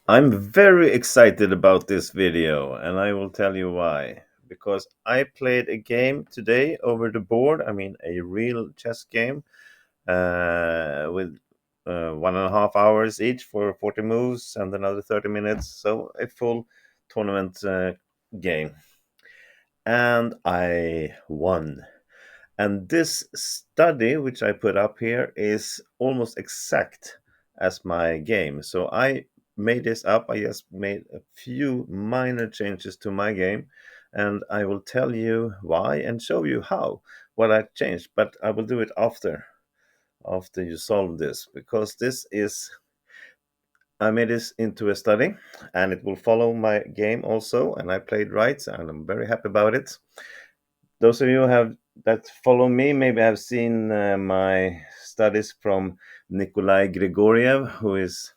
I'm very excited about this video, and I will tell you why. Because I played a game today over the board, a real chess game, with 1.5 hours each for 40 moves and another 30 minutes. So, a full tournament game. And I won. And this study, which I put up here, is almost exact as my game. So I made this up. I just made a few minor changes to my game, and I will tell you why and show you how what I changed. But I will do it after you solve this, because this is I made this into a study, and it will follow my game also. And I played right, and I'm very happy about it. Those of you have that follow me maybe have seen my studies from Nikolai Grigoriev, who is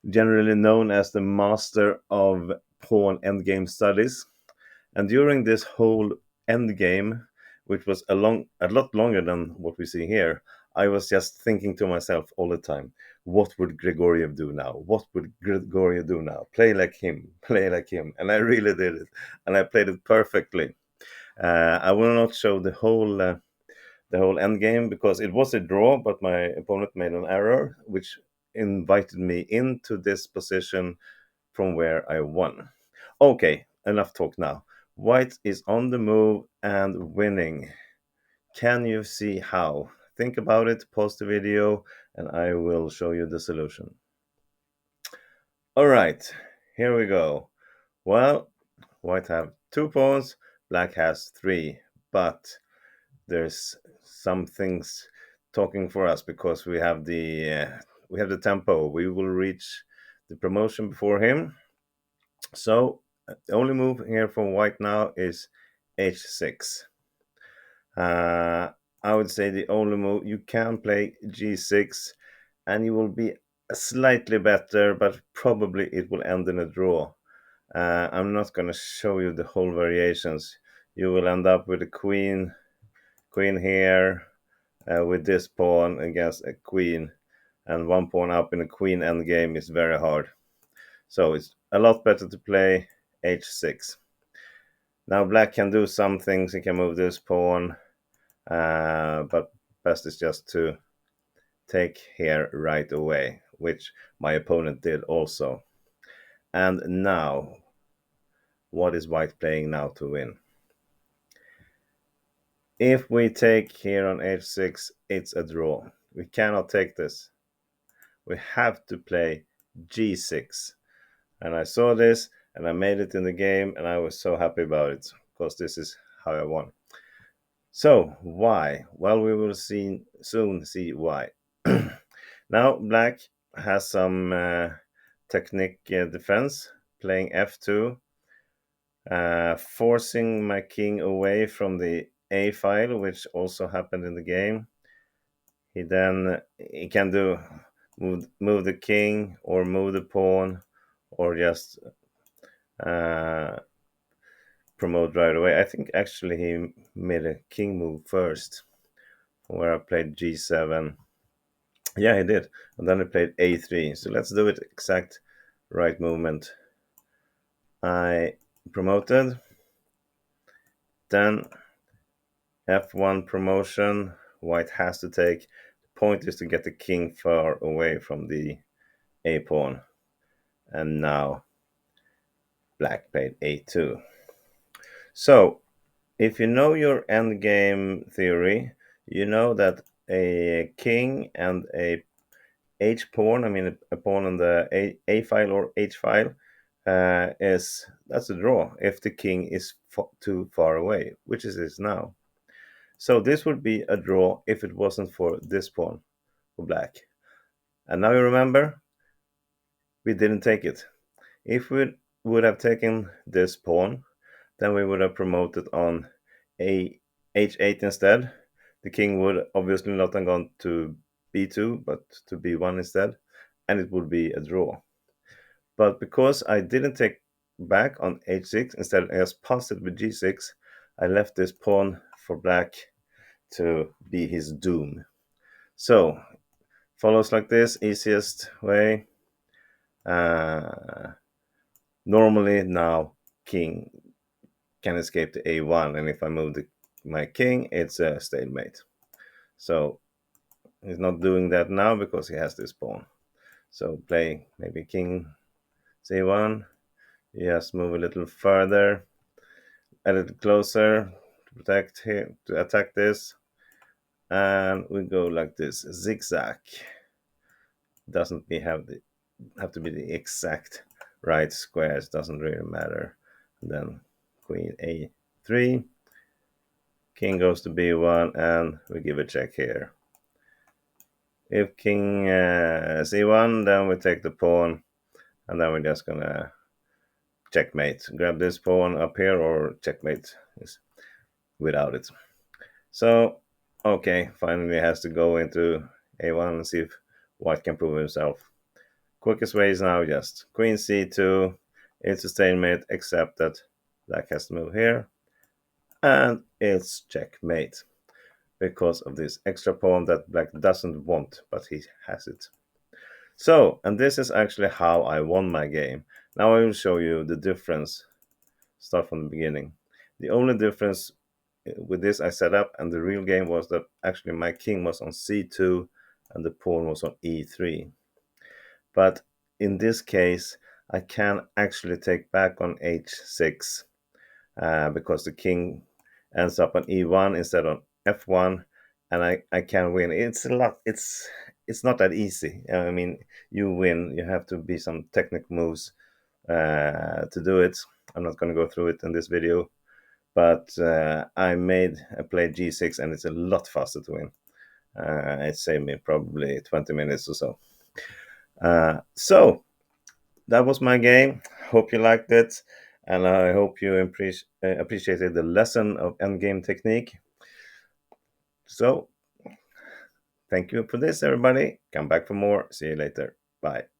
generally known as the master of pawn endgame studies. And during this whole endgame, which was a lot longer than what we see here, I was just thinking to myself all the time, what would Grigoriev do now? What would Grigoriev do now? Play like him, play like him. And I really did it. And I played it perfectly. I will not show the whole end game because it was a draw, but my opponent made an error, which invited me into this position from where I won. Okay, enough talk now. White is on the move and winning. Can you see how? Think about it, pause the video, and I will show you the solution. All right, here we go. Well, white have 2 pawns, black has 3, but there's some things talking for us because we have the tempo. We will reach the promotion before him. So the only move here from white now is h6. I would say the only move you can play g6, and you will be slightly better, but probably it will end in a draw. I'm not going to show you the whole variations. You will end up with a queen here, with this pawn against a queen, and 1 pawn up in a queen endgame is very hard. So it's a lot better to play h6. Now black can do some things. He can move this pawn, but best is just to take here right away, which my opponent did also. And now, what is white playing now to win? If we take here on h6, it's a draw. We cannot take this. We have to play g6. And I saw this and I made it in the game, and I was so happy about it because this is how I won. So why? Well, we will soon see why. Now black has some technique defense, playing f2, forcing my king away from the a file, which also happened in the game. He can do move the king or move the pawn, or just uh, promote right away. I think actually he made a king move first, where I played g7. Yeah, he did. And then he played a3. So let's do it exact right movement. I promoted. Then f1 promotion. White has to take. The point is to get the king far away from the a pawn. And now black played a2. So if you know your endgame theory, you know that a king and a h pawn, a pawn on the a file or h file, is that's a draw if the king is too far away, which it is now. So this would be a draw if it wasn't for this pawn for black. And now you remember, we didn't take it. If we would have taken this pawn, then we would have promoted on a h8 instead. The king would obviously not have gone to b2, but to b1 instead, and it would be a draw. But because I didn't take back on h6, instead I just passed it with g6, I left this pawn for black to be his doom. So, follows like this, easiest way. Normally now king can escape to a1, and if I move my king, it's a stalemate. So he's not doing that now because he has this pawn. So play maybe king c1. Just move a little further, a little closer to protect here, to attack this, and we go like this zigzag. Doesn't have to be the exact right squares. Doesn't really matter. And then queen a3, king goes to b1, and we give a check here. If king c1, then we take the pawn, and then we're just gonna checkmate. Grab this pawn up here, or checkmate is without it. So, okay, finally has to go into a1 and see if white can prove himself. Quickest way is now just queen c2. It's a stalemate, except that black has to move here, and it's checkmate because of this extra pawn that black doesn't want, but he has it. So, and this is actually how I won my game. Now I will show you the difference. Start from the beginning. The only difference with this I set up and the real game was that actually my king was on c2 and the pawn was on e3. But in this case, I can actually take back on h6 because the king ends up on e1 instead of f1, and I can win. It's a lot. It's not that easy. I mean, you win. You have to be some technical moves to do it. I'm not going to go through it in this video, but I played g6, and it's a lot faster to win. It saved me probably 20 minutes or so. So that was my game. Hope you liked it, and I hope you appreciated the lesson of endgame technique. So thank you for this, everybody. Come back for more. See you later. Bye.